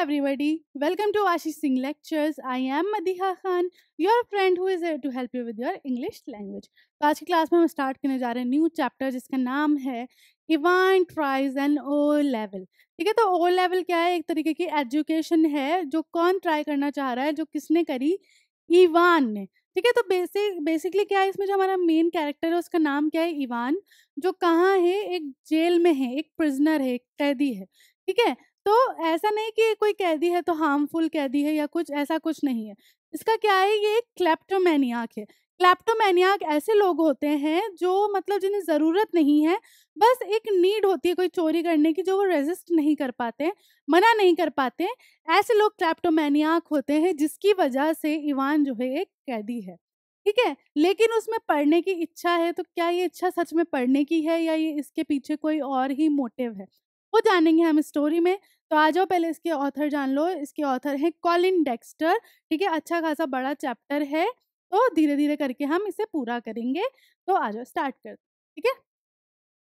everybody, welcome to Ashish Singh Lectures. I am Madiha Khan, your friend who is here to help you with your English language. तो आज की class में हम start करने जा रहे हैं न्यू चैप्टर जिसका नाम है Evans tries an O level. ठीक है, तो ओ लेवल क्या है? एक तरीके की एजुकेशन है जो कौन ट्राई करना चाह रहा है, जो किसने करी? इवान ने। ठीक है, तो बेसिकली क्या है इसमें, जो हमारा मेन कैरेक्टर है उसका नाम क्या है? इवान। जो कहाँ है? एक जेल में है, एक प्रिजनर है, एक कैदी है। ठीक है, तो ऐसा नहीं कि कोई कैदी है तो हार्मफुल कैदी है या कुछ ऐसा कुछ नहीं है। इसका क्या है, ये एक क्लेप्टोमैनियाक है। क्लेप्टोमैनियाक ऐसे लोग होते हैं जो मतलब जिन्हें ज़रूरत नहीं है, बस एक नीड होती है कोई चोरी करने की, जो वो रेजिस्ट नहीं कर पाते, मना नहीं कर पाते। ऐसे लोग क्लेप्टोमैनियाक होते हैं, जिसकी वजह से इवान जो है एक कैदी है। ठीक है, लेकिन उसमें पढ़ने की इच्छा है, तो क्या ये इच्छा सच में पढ़ने की है या ये इसके पीछे कोई और ही मोटिव है, वो जानेंगे हम स्टोरी में। तो आ जाओ पहले इसके ऑथर जान लो। इसके ऑथर हैं कॉलिन डेक्स्टर। ठीक है, अच्छा खासा बड़ा चैप्टर है, तो धीरे-धीरे करके हम इसे पूरा करेंगे। तो आ जाओ स्टार्ट करते हैं। ठीक है?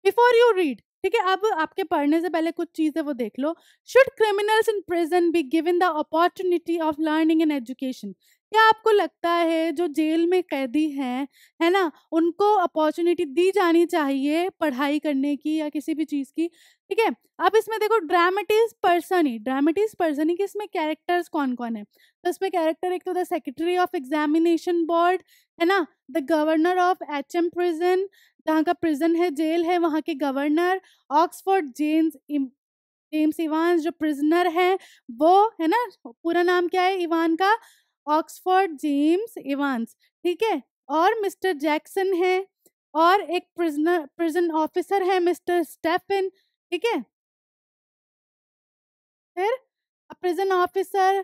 बिफोर यू रीड, ठीक है, अब आपके पढ़ने से पहले कुछ चीज़ें वो देख लो। Should criminals in prison be given the opportunity of learning and education? क्या आपको लगता है जो जेल में कैदी हैं, है ना, उनको अपॉर्चुनिटी दी जानी चाहिए पढ़ाई करने की या किसी भी चीज़ की? ठीक है, अब इसमें देखो ड्रामेटिस पर्सन ही कि इसमें कैरेक्टर्स कौन-कौन है। तो इसमें कैरेक्टर एक तो the secretary of examination board, है ना, the governor of HM prison, जहाँ का प्रिजन है, जेल है, वहाँ के गवर्नर, ऑक्सफोर्ड जेम्स इवांस जो प्रिजनर है वो, है ना, पूरा नाम क्या है इवान का? Oxford James Evans. ठीक है, और मिस्टर जैक्सन है, और एक प्रिजन ऑफिसर है मिस्टर स्टेफन। ठीक है, फिर prison officer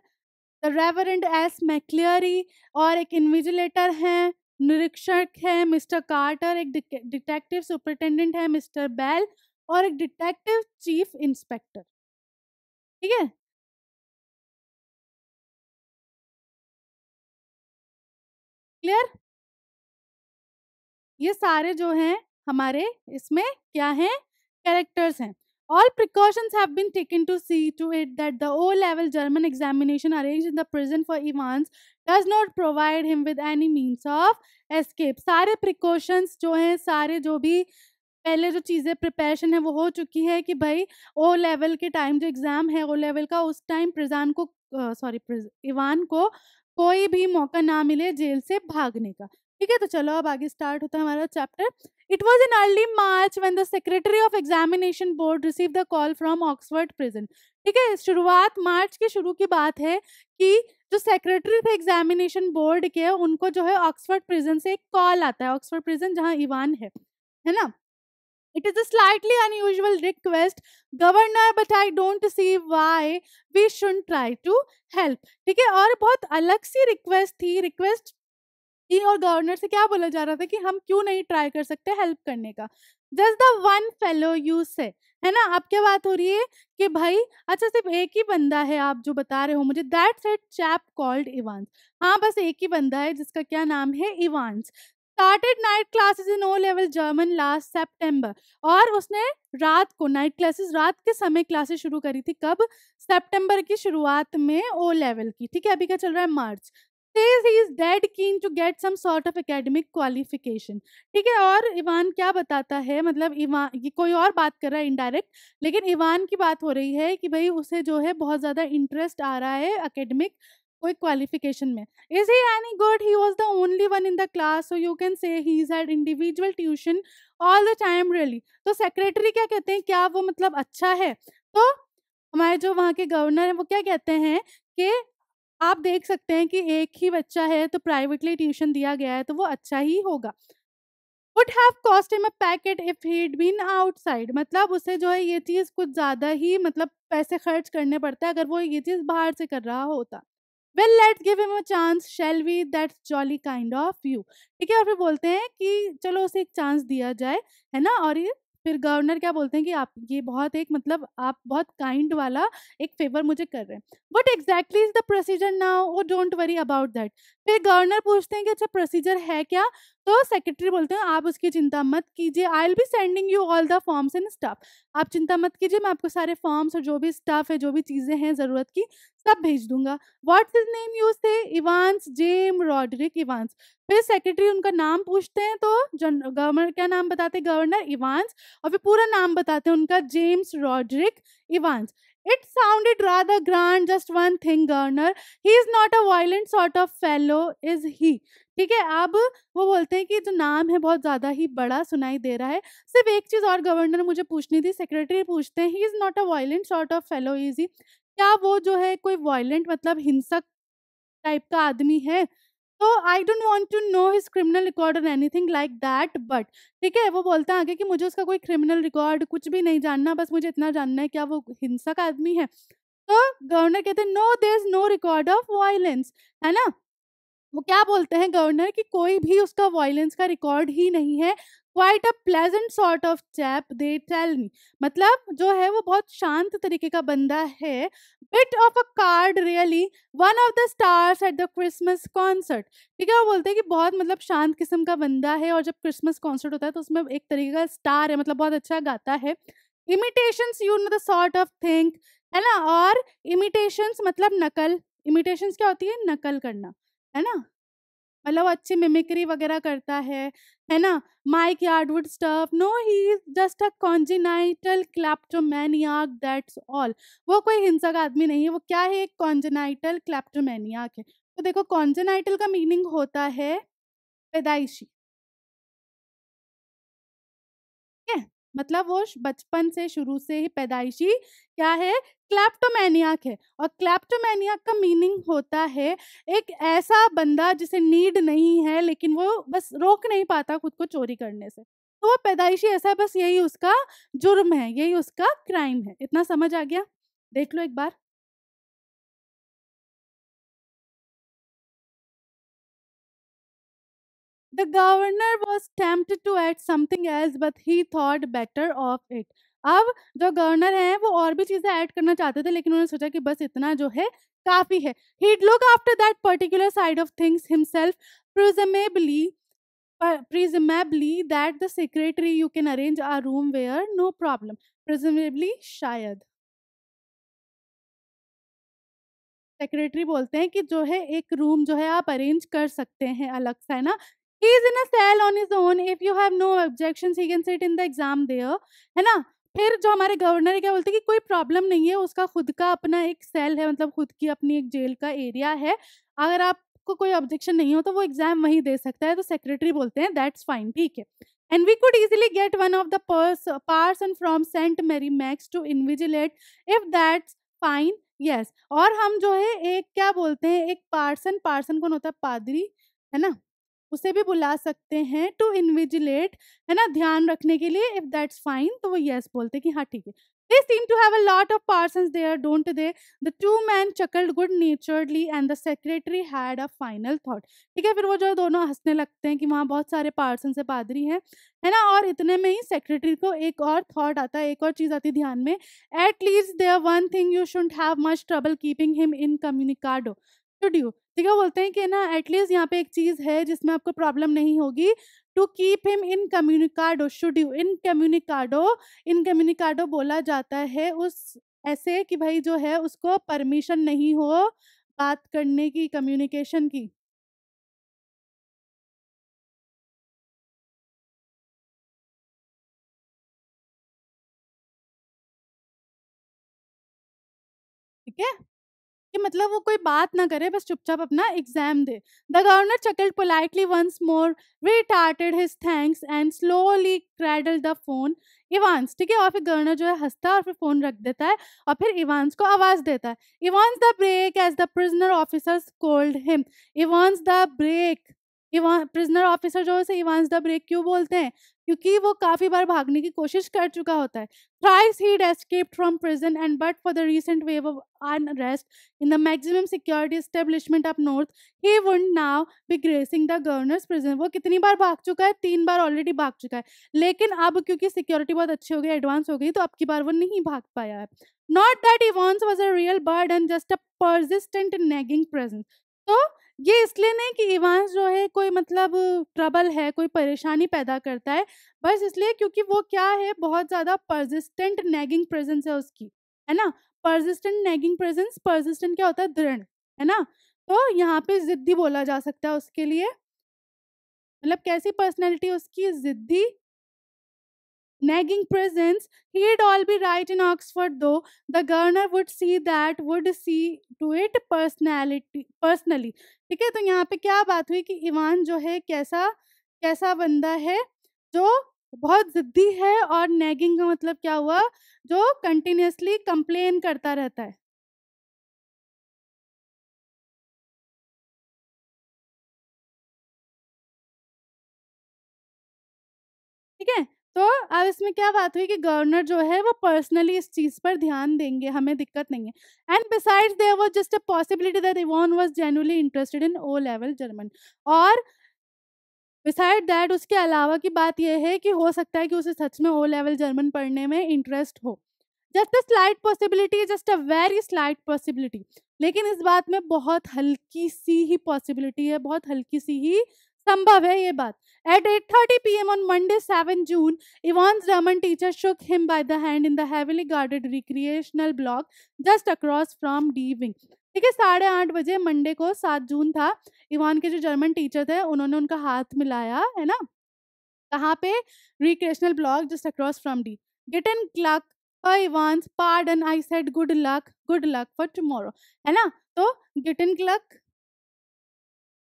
the reverend S McLeery, और एक इन्विजिलेटर है, निरीक्षक है मिस्टर कार्टर, एक डिटेक्टिव सुपरिटेंडेंट है मिस्टर बेल, और एक डिटेक्टिव चीफ इंस्पेक्टर। ठीक है, क्लियर? ये सारे जो हैं हमारे इसमें क्या हैं? कैरेक्टर्स हैं। All precautions have been taken to see to it that the O-level German examination arranged in the prison for Evans does not provide him with any means of escape. सारे precautions जो हैं, सारे जो भी पहले जो चीज़ें प्रिपरेशन है वो हो चुकी है कि भाई ओ लेवल के टाइम जो एग्ज़ाम है ओ लेवल का, उस टाइम इवान को कोई भी मौका ना मिले जेल से भागने का। ठीक है, तो चलो अब आगे स्टार्ट होता है हमारा chapter. It was in early March when the secretary of examination board receive the call from Oxford prison. ठीक है, शुरुआत मार्च के शुरू की बात है कि जो सेक्रेटरी थे एग्जामिनेशन बोर्ड के, उनको जो है ऑक्सफोर्ड प्रिजन से एक कॉल आता है। ऑक्सफोर्ड प्रिजन जहाँ इवान है ना। It is a slightly unusual request, Governor, but I don't see why we shouldn't try to help. ठीक है, और बहुत अलग सी रिक्वेस्ट थी। रिक्वेस्ट थी और गवर्नर से क्या बोला जा रहा था कि हम क्यों नहीं ट्राई कर सकते हेल्प करने का? Just the one fellow you से, है ना। अब क्या बात हो रही है कि भाई अच्छा सिर्फ एक ही बंदा है आप जो बता रहे हो मुझे, that's it chap called Evans. हाँ, बस एक ही बंदा है जिसका क्या नाम है? Evans. Started night classes in O level German last September, और उसने रात को नाइट क्लासेस, रात के समय क्लासेस शुरू करी थी। कब? सितंबर की शुरुआत में ओ लेवल की। ठीक है, अभी क्या चल रहा है? मार्च। says he is dead keen to get some sort of academic qualification। ठीक है, और इवान क्या बताता है, मतलब इवान ये कोई और बात कर रहा है इनडायरेक्ट, लेकिन इवान की बात हो रही है कि भाई उसे जो है बहुत ज़्यादा इंटरेस्ट आ रहा है एकेडमिक कोई क्वालिफिकेशन में। Is he any good? He was the only one in the class, so you can say he had individual tuition all the time really. तो सेक्रेटरी क्या कहते हैं, क्या वो मतलब अच्छा है? तो हमारे जो वहाँ के गवर्नर हैं वो क्या कहते हैं कि आप देख सकते हैं कि एक ही बच्चा है तो प्राइवेटली ट्यूशन दिया गया है तो वो अच्छा ही होगा। Would have cost him a packet if he'd been outside, मतलब उसे जो है ये चीज़ कुछ ज़्यादा ही मतलब पैसे खर्च करने पड़ते हैं अगर वो ये चीज़ बाहर से कर रहा होता। Well let's give him a chance shall we, that's jolly kind of you. ठीक है, और फिर बोलते हैं कि चलो उसे एक चांस दिया जाए, है ना। और ये फिर गवर्नर क्या बोलते हैं कि आप ये बहुत एक मतलब आप बहुत काइंड वाला एक फेवर मुझे कर रहे हैं। What exactly is the procedure now? Oh don't worry about that. फिर गवर्नर पूछते हैं कि अच्छा प्रोसीजर है क्या? तो सेक्रेटरी बोलते हैं आप उसकी चिंता मत कीजिए, I will be sending you all the forms and stuff. आप चिंता मत कीजिए, मैं आपको सारे फॉर्म्स और जो भी स्टफ है, जो भी चीज़ें हैं ज़रूरत की, सब भेज दूँगा। What's his name you say? Evans James Roderick Evans. फिर सेक्रेटरी उनका नाम पूछते हैं तो गवर्नर क्या नाम बताते हैं? गवर्नर इवांस, और फिर पूरा नाम बताते हैं उनका, James Roderick Evans. It sounded rather grand, just one thing governor, he is not a violent sort of fellow is he. ठीक है, अब वो बोलते हैं कि जो नाम है बहुत ज़्यादा ही बड़ा सुनाई दे रहा है। सिर्फ़ एक चीज़ और गवर्नर मुझे पूछनी थी, सेक्रेटरी पूछते हैं, he is not a violent sort of fellow is he? क्या वो जो है कोई वायलेंट मतलब हिंसक टाइप का आदमी है? तो I don't want to know his criminal record और एनीथिंग लाइक दैट बट, ठीक है, वो बोलता है आगे कि मुझे उसका कोई क्रिमिनल रिकॉर्ड कुछ भी नहीं जानना, बस मुझे इतना जानना है क्या वो हिंसक आदमी है? तो गवर्नर कहते हैं no there is no record of violence, है ना? वो क्या बोलते हैं गवर्नर कि कोई भी उसका वायलेंस का रिकॉर्ड ही नहीं है। Quite a pleasant sort of chap they tell me, मतलब जो है वो बहुत शांत तरीके का बंदा है। Bit of a card really, one of the stars at the Christmas concert. ठीक है, वो बोलते हैं कि बहुत मतलब शांत किस्म का बंदा है, और जब क्रिसमस कॉन्सर्ट होता है तो उसमें एक तरीके का स्टार है, मतलब बहुत अच्छा गाता है। Imitations you know the sort of thing, है ना? और इमिटेशंस मतलब नकल। इमिटेशंस क्या होती है? नकल करना, है ना? मतलब वो अच्छी मिमिक्री वगैरह करता है ना? Mike Yarwood stuff, no he is just a congenital kleptomaniac that's all. वो कोई हिंसक आदमी नहीं है, वो क्या है? एक कॉन्जेनाइटल क्लेप्टोमैनियाक है। तो देखो कॉन्जेनाइटल का मीनिंग होता है पैदाइशी। है? मतलब वो बचपन से शुरू से ही पैदाइशी क्या है? क्लेप्टोमैनियाक है। और क्लेप्टोमैनियाक का मीनिंग होता है एक ऐसा बंदा जिसे नीड नहीं है, लेकिन वो बस रोक नहीं पाता खुद को चोरी करने से। तो वो पैदाइशी ऐसा है, बस यही उसका जुर्म है, यही उसका क्राइम है। इतना समझ आ गया? देख लो एक बार। The governor was tempted to add something else but he thought better of it. अब जो गवर्नर हैं वो और भी चीज़ें ऐड करना चाहते थे, लेकिन उन्होंने सोचा कि बस इतना जो है काफ़ी है। He'd look after that particular side of things himself, presumably presumably that the secretary you can arrange a room where no problem. Presumably शायद सेक्रेटरी बोलते हैं कि जो है एक रूम जो है आप अरेंज कर सकते हैं अलग सा, है ना? He is in a cell on his own, if you have no objections he can sit in the exam there, है ना? फिर जो हमारे गवर्नर है क्या बोलते हैं कि कोई प्रॉब्लम नहीं है, उसका खुद का अपना एक सेल है, मतलब खुद की अपनी एक जेल का एरिया है। अगर आपको कोई ऑब्जेक्शन नहीं हो तो वो एग्जाम वहीं दे सकता है। तो सेक्रेटरी बोलते हैं दैट्स फाइन, ठीक है। And we could easily get one of the person from Saint Mary Mags to invigilate, if that's fine. Yes, और हम जो है एक क्या बोलते हैं, एक पार्सन, पार्सन कौन होता है? पादरी, है ना? उसे भी बुला सकते हैं टू इन्विजिलेट, है ना? ध्यान रखने के लिए, इफ दैट्स फाइन, तो वो यस बोलते हैं कि हाँ ठीक है। They seem to have a lot of parsons there don't they? The two men chuckled good naturedly and the secretary had a final thought. ठीक है, फिर वो जो दोनों हंसने लगते हैं कि वहाँ बहुत सारे पार्सन से पादरी हैं, है ना? और इतने में ही सेक्रेटरी को एक और थॉट आता है, एक और चीज आती है ध्यान में। At least there one thing you shouldn't have much trouble keeping him incommunicado, should you? ठीक है, वो बोलते हैं कि ना एटलीस्ट यहाँ पे एक चीज़ है जिसमें आपको प्रॉब्लम नहीं होगी, to keep him incommunicado, should you? Incommunicado, incommunicado बोला जाता है उस ऐसे कि भाई जो है उसको परमिशन नहीं हो बात करने की, कम्युनिकेशन की। ठीक है, कि मतलब वो कोई बात ना करे, बस चुपचाप अपना exam they. The governor chuckled politely once more, reiterated his thanks and slowly cradled the phone. Evans, ठीक है, और फिर गवर्नर जो है हंसता है और फिर फोन रख देता है, और फिर इवांस को आवाज देता है, Evans the break as the prisoner officers called him. Evans the break, Evan prisoner officer जो है उसे इवांस द ब्रेक क्यों बोलते हैं? क्योंकि वो काफी बार भागने की कोशिश कर चुका होता है। Thrice he'd escaped from prison, and but for the recent wave of unrest in the maximum security establishment up north, he would now be gracing the governor's prison. वो कितनी बार भाग चुका है? 3 बार ऑलरेडी भाग चुका है। लेकिन अब क्योंकि सिक्योरिटी बहुत अच्छी हो गई, एडवांस हो गई, तो अब की बार वो नहीं भाग पाया है। Not that Evans was a real burden, just a persistent nagging presence. तो ये इसलिए नहीं कि इवांस जो है कोई मतलब ट्रबल है, कोई परेशानी पैदा करता है, बस इसलिए क्योंकि वो क्या है, बहुत ज़्यादा पर्सिस्टेंट नैगिंग प्रेज़ेंस है उसकी, है ना? पर्सिस्टेंट नैगिंग प्रेज़ेंस, पर्सिस्टेंट क्या होता है? दृढ़, है ना? तो यहाँ पे ज़िद्दी बोला जा सकता है उसके लिए, मतलब कैसी पर्सनैलिटी उसकी? ज़िद्दी, nagging presence. He'd all be right in Oxford, though the governor would see to it personally. ठीक है, तो यहाँ पे क्या बात हुई कि इवान जो है कैसा कैसा बंदा है, जो बहुत जिद्दी है, और नैगिंग का मतलब क्या हुआ? जो कंटिन्यूअसली कंप्लेन करता रहता है। ठीक है? तो अब इसमें क्या बात हुई कि गवर्नर जो है वो पर्सनली इस चीज़ पर ध्यान देंगे, हमें दिक्कत नहीं है। And besides there was just a possibility that Evan was genuinely interested in O level German, और बिसाइड दैट उसके अलावा की बात ये है कि हो सकता है कि उसे सच में ओ लेवल जर्मन पढ़ने में इंटरेस्ट हो। Just a slight possibility, just a very slight possibility. लेकिन इस बात में बहुत हल्की-सी ही पॉसिबिलिटी है, बहुत हल्की-सी ही संभव है ये बात। At 8:30 PM on Monday, 7 June, Ivan's German teacher shook him by the hand in the heavily guarded recreational block just across from D Wing. ठीक है, 8:30 बजे मंडे को 7 जून था, इवान के जो जर्मन टीचर थे उन्होंने उनका हाथ मिलाया, है ना? कहाँ पे? Recreational block just across from D. Get an clock Evans pardon I said good luck for tomorrow, है ना? तो गेट एन क्लक,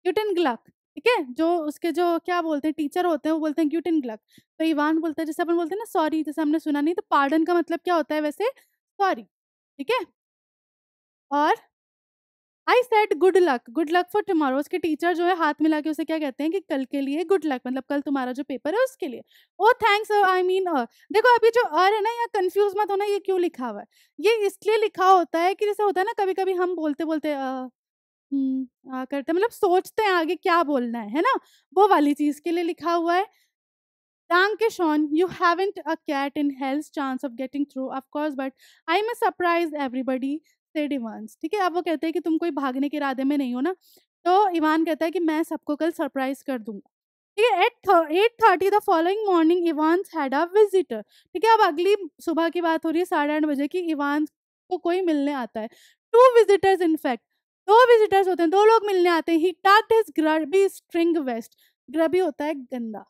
ग्यूटेन ग्लक, ठीक है? जो उसके जो क्या बोलते हैं टीचर होते हैं वो बोलते हैं ग्यूटेन ग्लक। तो इवान बोलता है, जैसे अपन बोलते हैं ना सॉरी, जैसे हमने सुना नहीं, तो पार्डन का मतलब क्या होता है वैसे? सॉरी, ठीक है? और I said good luck for tomorrow, उसके टीचर जो है हाथ मिला के उसे क्या कहते हैं कि कल के लिए गुड लक, मतलब कल तुम्हारा जो पेपर है उसके लिए। ओह थैंक्स, आई मीन देखो अभी जो है ना, यहाँ कंफ्यूज मत होना, ये क्यों लिखा हुआ है? ये इसलिए लिखा होता है कि जैसे होता है ना, कभी कभी हम बोलते बोलते करते मतलब सोचते हैं आगे क्या बोलना है ना? वो वाली चीज के लिए लिखा हुआ है। Danke schon. You haven't a cat in hell's chance of getting through, of course, but I must surprise everybody, said Evans. ठीक है, अब वो कहते हैं कि तुम कोई भागने के इरादे में नहीं हो ना? तो इवान कहता है कि मैं सबको कल सरप्राइज कर दूंगा। ठीक है, at 8:30 the following morning Evans had a visitor. ठीक है, अब अगली सुबह की बात हो रही है, 8:30 बजे की। इवान को कोई मिलने आता है। टू विजिटर्स इनफैक्ट, दो विजिटर्स होते हैं, दो लोग मिलने आते हैं। ही टक्ड हिज ग्रबी स्ट्रिंग वेस्ट। ग्रबी होता है गंदा,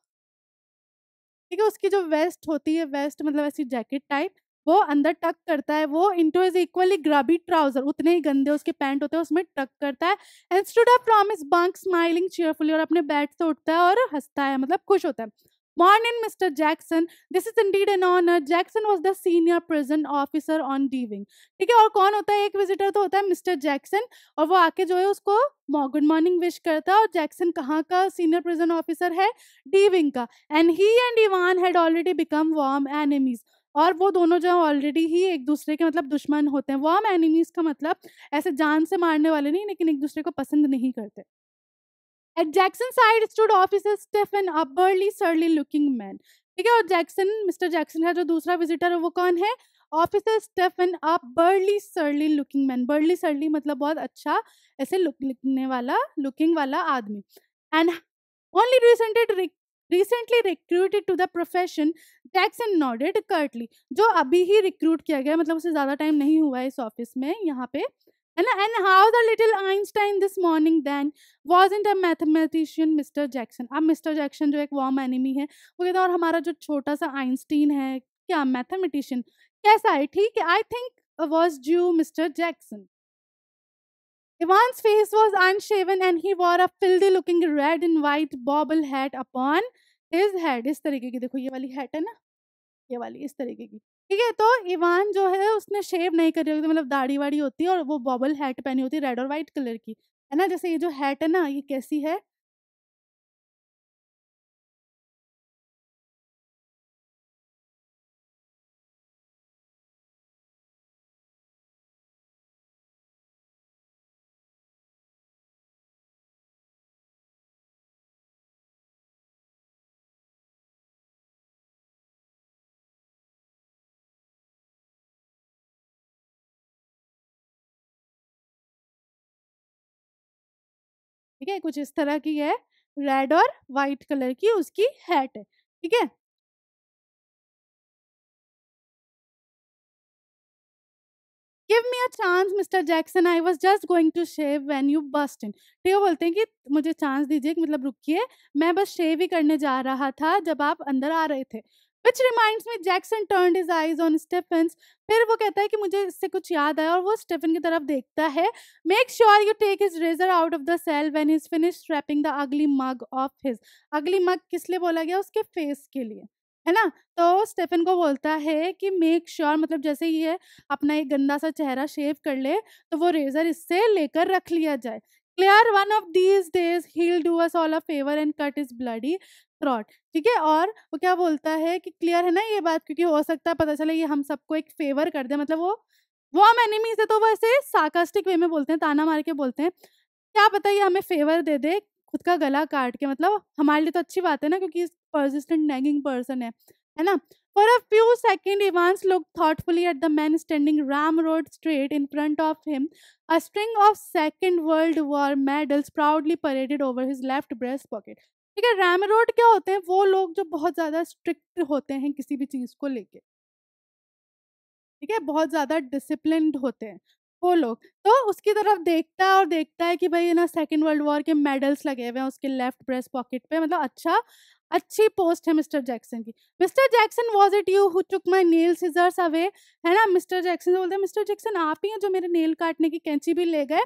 ठीक है? उसकी जो वेस्ट होती है, वेस्ट मतलब ऐसी जैकेट टाइप, वो अंदर टक करता है, वो इनटू हिज इक्वली ग्रबी ट्राउज़र, उतने ही गंदे उसके पैंट होते हैं, उसमें टक करता है। And stood up from his bunk smiling cheerfully, और अपने बेड से उठता है और हँसता है, मतलब खुश होता है। Morning Mr Jackson, this is indeed an honour. Jackson was the senior prison officer on D wing. ठीक है, और कौन होता है? एक विजिटर तो होता है मिस्टर जैक्सन, और वो आके जो है उसको गुड मॉर्निंग विश करता है। और जैक्सन कहाँ का सीनियर प्रिज़न ऑफिसर है? डी विंग का। And Ivan had already become warm enemies, और वो दोनों जो ऑलरेडी ही एक दूसरे के मतलब दुश्मन होते हैं। वार्म एनिमीज का मतलब ऐसे जान से मारने वाले नहीं, लेकिन एक दूसरे को पसंद नहीं करते। At Jackson side stood officer Stephen, a burly surly looking man. ठीक है, और जैक्सन, मिस्टर जैक्सन का जो दूसरा विजिटर है वो कौन है? Officer Stephen, a burly surly looking man. Burly surly मतलब बहुत अच्छा ऐसे लुक लिखने वाला, लुकिंग वाला आदमी। And only recently recruited to the profession, Jackson nodded curtly। जो अभी ही रिक्रूट किया गया, मतलब उसे ज़्यादा टाइम नहीं हुआ है इस ऑफिस में, यहाँ पे, है ना? And how the little Einstein this morning then wasn't a mathematician Mr Jackson. अब मिस्टर जैक्सन जो एक वार्म एनिमी है, वो कहता है और हमारा जो छोटा सा आइंस्टीन है, क्या मैथमेटिशियन कैसा है? ठीक है, I think was due mister Jackson. Ivan's face was unshaven and he wore a filthy looking red and white bobble hat upon his head। इस तरीके की, देखो ये वाली हैट है ना, ये वाली इस तरीके की। ठीक है, तो इवान जो है उसने शेव नहीं करी होती, मतलब दाढ़ी वाड़ी होती है, और वो बॉबल हैट पहनी होती है रेड और व्हाइट कलर की, है ना? जैसे ये जो हैट है ना, ये कैसी है? ठीक है, कुछ इस तरह की है, रेड और वाइट कलर की उसकी हैट है, ठीक है। Give me a chance mister Jackson, I was just going to shave when you bust in. ठीक है, वो बोलते हैं कि मुझे चांस दीजिए, कि मतलब रुकिए, मैं बस शेव ही करने जा रहा था जब आप अंदर आ रहे थे। Which reminds me, Jackson turned his eyes on Stephen. फिर वो कहता है कि मुझे इससे कुछ याद आया, और वो स्टीफन की तरफ देखता है। Make sure you take his razor out of the cell when he is finished wrapping the ugly mug of his. अगली मग किस लिए बोला गया? उसके फेस के लिए, है ना। तो स्टीफन को बोलता है कि मेक श्योर, मतलब जैसे ये अपना एक गंदा सा चेहरा शेव कर ले, तो वो रेजर इससे लेकर रख लिया जाए। Clear, one of these days he will do us all a favour and cut his bloody throat. ठीक है, और वो क्या बोलता है कि क्लियर है ना ये बात, क्योंकि हो सकता है पता चले ये हम सबको एक फेवर कर दे, मतलब वो हम एनिमीज है, तो वो ऐसे सार्कास्टिक वे में बोलते हैं, ताना मार के बोलते हैं, क्या पता ये हमें फेवर दे दे खुद का गला काट के, मतलब हमारे लिए तो अच्छी बात है ना, क्योंकि परसिस्टेंट नैगिंग पर्सन है ना। For a few seconds, Evans looked thoughtfully at the man standing ramrod straight in front of him. A string of Second World War medals proudly paraded over his left breast pocket. ठीक है, रैमरोड क्या होते हैं? वो लोग जो बहुत ज्यादा स्ट्रिक्ट होते हैं किसी भी चीज को लेके, ठीक है, बहुत ज़्यादा डिसिप्लिन्ड होते हैं वो लोग। तो उसकी तरफ देखता है और देखता है कि भई, है ना, सेकंड वर्ल्ड वॉर के मेडल्स लगे हुए हैं उसके लेफ्ट ब्रेस्ट पॉकेट पे, मतलब अच्छा, अच्छी पोस्ट है मिस्टर जैक्सन की। Mister Jackson, was it you who टूक माय नेल सीज़र्स अवे? है ना, मिस्टर जैक्सन से बोलते हैं, मिस्टर जैक्सन आप ही हैं जो मेरे नेल काटने की कैंची भी ले गए?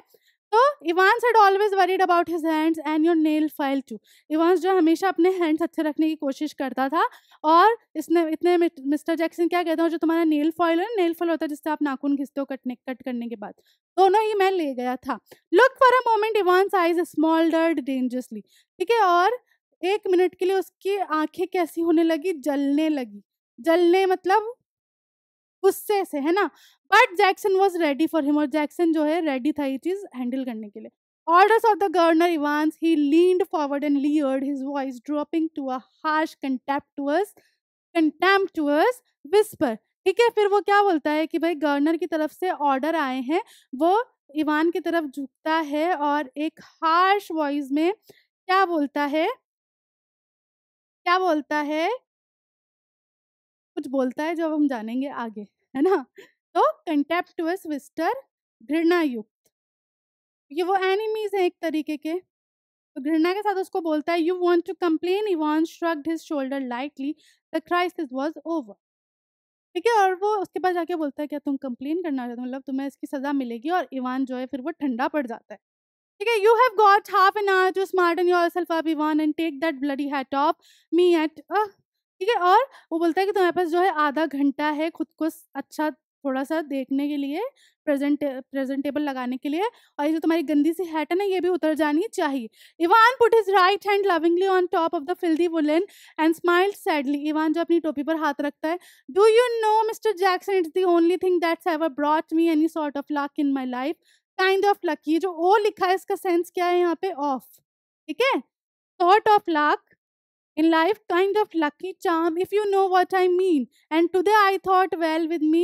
तो Evans had always worried about his hands and your nail file too. Evans जो हमेशा अपने हैंड्स अच्छे रखने की कोशिश करता था, और इसने इतने मिस्टर जैक्सन क्या कहता हूँ, जो तुम्हारा नेल फॉइल है, नेल फॉइल होता है जिससे आप नाखून घिसते हो कट करने के बाद, दोनों ही मैं ले गया था। Look for a moment, Evans eyes smouldered dangerously. ठीक है, और एक मिनट के लिए उसकी आंखें कैसी होने लगी? जलने लगी। जलने मतलब गुस्से से, है ना। But Jackson was ready for him, और जैक्सन जो है रेडी था ये चीज हैंडल करने के लिए। Orders of the governor Evans, he leaned forward and leered, his voice dropping to a harsh contemptuous whisper। ठीक है, फिर वो क्या बोलता है कि भाई गवर्नर की तरफ से ऑर्डर आए हैं। वो इवान की तरफ झुकता है और एक हार्श वॉइस में क्या बोलता है, क्या बोलता है, कुछ बोलता है जो अब हम जानेंगे आगे, है ना। तो कंटेम्प्टुअस विस्टर, घृणा युक्त, ये वो एनिमीज है एक तरीके के। तो घृणा के साथ उसको बोलता है, you want to complain? Evan shrugged his shoulder lightly, the crisis was over. ठीक है, और वो उसके पास जाके बोलता है, क्या तुम कंप्लेन करना चाहते हो, मतलब तुम्हें इसकी सजा मिलेगी? और इवान जो है फिर वो ठंडा पड़ जाता है। ठीक है, you have got half an hour to smarten yourself up Evan and take that bloody hat off me at ठीक है, और वो बोलता है कि तुम्हारे पास जो है आधा घंटा है खुद को अच्छा थोड़ा सा देखने के लिए, प्रेजेंटेबल लगाने के लिए, और ये जो तुम्हारी गंदी सी हैट है ना, ये भी उतर जानी चाहिए। Ivan put his right hand lovingly on top of the filthy woollen and smiled sadly. Ivan जो अपनी टोपी पर हाथ रखता है, do you know mister Jackson, it's the only thing that's ever brought me any sort of luck in my life. Kind of lucky, जो ओ लिखा है इसका सेंस क्या है यहाँ पे? ऑफ। ठीक है, sort of luck in life, kind of lucky charm, if you know what I mean, and today I thought well with me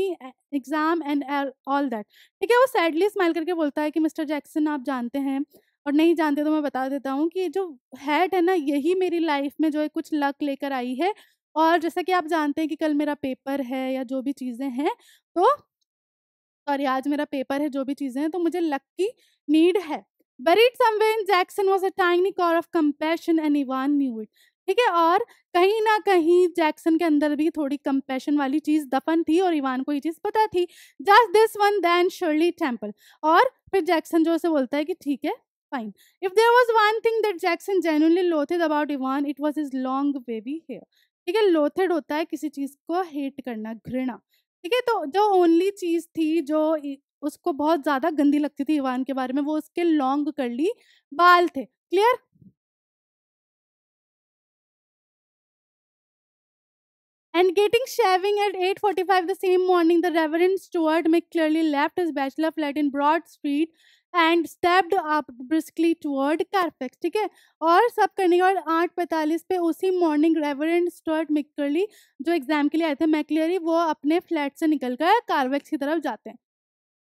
exam and all that। ठीक है, वो सैडली स्माइल करके बोलता है कि मिस्टर जैक्सन आप जानते हैं, और नहीं जानते तो मैं बता देता हूँ कि जो हैट है ना, यही मेरी लाइफ में जो है कुछ लक लेकर आई है। और जैसा कि आप जानते हैं कि कल मेरा पेपर है या जो भी चीज़ें हैं, तो सॉरी, आज मेरा पेपर है, जो भी चीज़ें हैं, तो मुझे लक की नीड है। Buried somewhere in Jackson was a tiny core of compassion and Ivan knew it। ठीक है, और कहीं ना कहीं जैक्सन के अंदर भी थोड़ी कंपैशन वाली चीज दफन थी, और इवान को ये चीज पता थी। Just this one then Shirley Temple. और फिर जैक्सन जो उसे बोलता है कि ठीक है, fine. If there was one thing that Jackson genuinely loathed about Evan, it was his long baby hair. ठीक है, लोथेड होता है किसी चीज को हेट करना, घृणा। ठीक है, तो जो ओनली चीज थी जो उसको बहुत ज्यादा गंदी लगती थी इवान के बारे में, वो उसके लॉन्ग कर्ली बाल थे। Clear? And getting shaving at 8:45 the same morning, the Reverend Stuart McClurly left his bachelor flat in Broad Street and stepped up briskly toward Carfax। ठीक है, और सब करने के बाद 8:45 पे उसी मॉर्निंग रेवरेंड स्टुअर्ट मैकक्लर्ली जो एग्जाम के लिए आए थे, मैकक्लरी, वो अपने फ्लैट से निकलकर कारवेक्स की तरफ जाते हैं।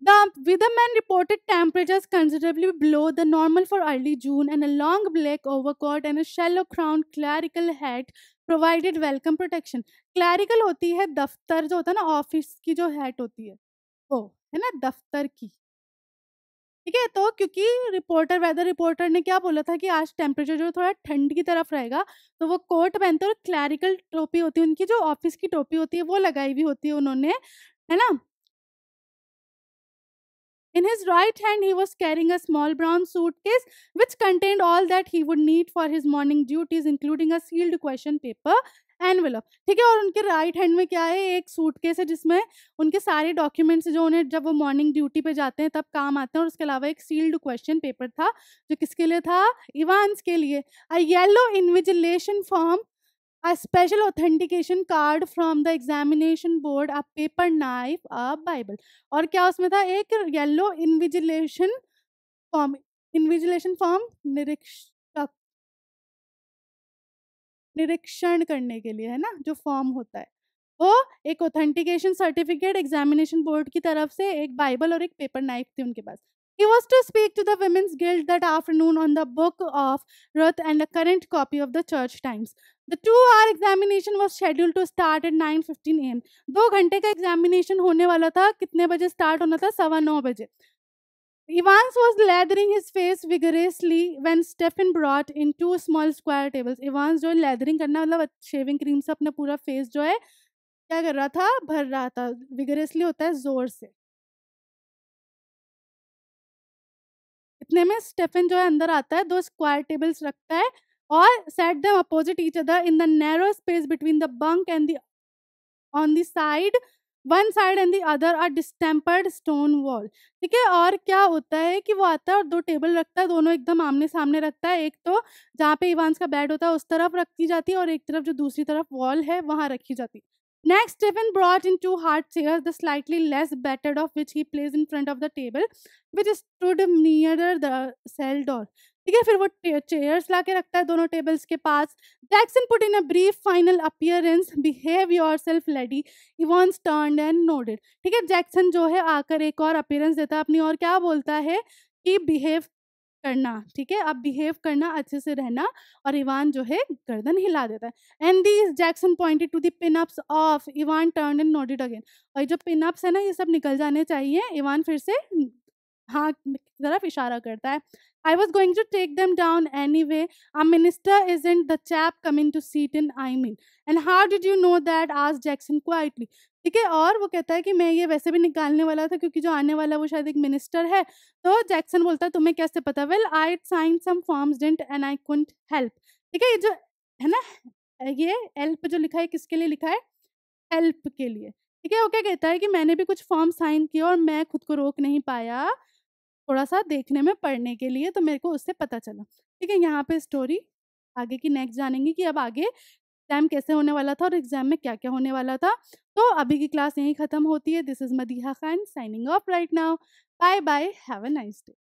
The weatherman reported temperatures considerably below the normal for early June, and a long black overcoat and a shallow crowned clerical hat provided welcome protection. Clerical होती है दफ्तर, जो होता है ना ऑफिस की जो हैट होती है वो, है ना दफ्तर की। ठीक है, तो क्योंकि रिपोर्टर वेदर रिपोर्टर ने क्या बोला था कि आज टेम्परेचर जो थोड़ा ठंड की तरफ रहेगा, तो वो कोट पहनते हैं और क्लैरिकल टोपी होती है उनकी, जो ऑफिस की टोपी होती है वो लगाई हुई होती है उन्होंने, है ना। In his right hand, he was carrying a small brown suitcase which contained all that he would need for his morning duties, including a sealed question paper envelope. ठीक है, और उनके राइट हैंड में क्या है, एक सूटकेस है जिसमें उनके सारे डॉक्यूमेंट्स जो उन्हें जब वो मॉर्निंग ड्यूटी पे जाते हैं तब काम आते हैं, और उसके अलावा एक सील्ड क्वेश्चन पेपर था जो किसके लिए था, इवांस के लिए। A yellow invigilation form, a special authentication card from the examination board, a paper knife, a Bible। और क्या उसमें था, एक येलो फॉर्म इन्विजिलेशन फॉर्म निरीक्षक निरीक्षण करने के लिए, है ना, जो फॉर्म होता है वो, एक ऑथेंटिकेशन सर्टिफिकेट एग्जामिनेशन बोर्ड की तरफ से, एक बाइबल और एक पेपर नाइफ थी उनके पास। He was to speak to the Women's Guild that afternoon on the Book of Ruth and a current copy of the Church Times. The 2-hour examination was scheduled to start at 9:15 a.m. 2 घंटे का examination होने वाला था, कितने बजे start होना था, 9:15 बजे। Evans was lathering his face vigorously when Stephen brought in two small square tables. Evans जो लेदरिंग करना मतलब शेविंग क्रीम से अपना पूरा फेस जो है क्या कर रहा था, भर रहा था। विगरसली होता है जोर से। इतने में स्टेफन जो है अंदर आता है, दो स्क्वायर टेबल्स रखता है और set them opposite each other in the narrow space between the bunk and the on the side, one side and the other are distempered stone wall. ठीक है, और क्या होता है कि वो आता है और दो टेबल रखता है, दोनों एकदम आमने सामने रखता है। एक तो जहाँ पे इवांस का बेड होता है उस तरफ रखी जाती है, और एक तरफ जो दूसरी तरफ वॉल है वहां रखी जाती है। Next, Stephen brought in two hard chairs, the slightly less battered of which he placed in front of the table, which stood nearer the cell door। ठीक है, फिर वो चेयर्स लाके रखता है दोनों टेबल्स के पास। Jackson put in a brief final appearance, behave yourself lady. Evans turned and nodded. ठीक है, जैक्सन जो है आकर एक और अपीयरेंस देता है अपनी, और क्या बोलता है कि बिहेव करना, ठीक है, अब बिहेव करना, अच्छे से रहना, और इवान जो है गर्दन हिला देता है। And these Jackson pointed to the pin ups of, Evan turn and noted again. और जो पिन अप्स है ना ये सब निकल जाने चाहिए। इवान फिर से हाँ की तरफ इशारा करता है। I was going to take them down anyway. A minister isn't the chap coming to sit in, I mean. And how did you know that? asked Jackson quietly। ठीक है, और वो कहता है कि मैं ये वैसे भी निकालने वाला था क्योंकि जो आने वाला वो शायद एक मिनिस्टर है। तो जैक्सन बोलता है तुम्हें कैसे पता? Well I sign some forms didn't and I couldn't help. ठीक है, ये जो है ना, ये हेल्प जो लिखा है किसके लिए लिखा है, हेल्प के लिए। ठीक है, वो क्या कहता है कि मैंने भी कुछ फॉर्म साइन किए और मैं खुद को रोक नहीं पाया, थोड़ा-सा देखने में पढ़ने के लिए, तो मेरे को उससे पता चला। ठीक है, यहाँ पे स्टोरी आगे की नेक्स्ट जानेंगे कि अब आगे एग्ज़ाम कैसे होने वाला था और एग्ज़ाम में क्या-क्या होने वाला था। तो अभी की क्लास यहीं खत्म होती है। This is Madiha Khan signing off right now. Bye bye, have a nice day.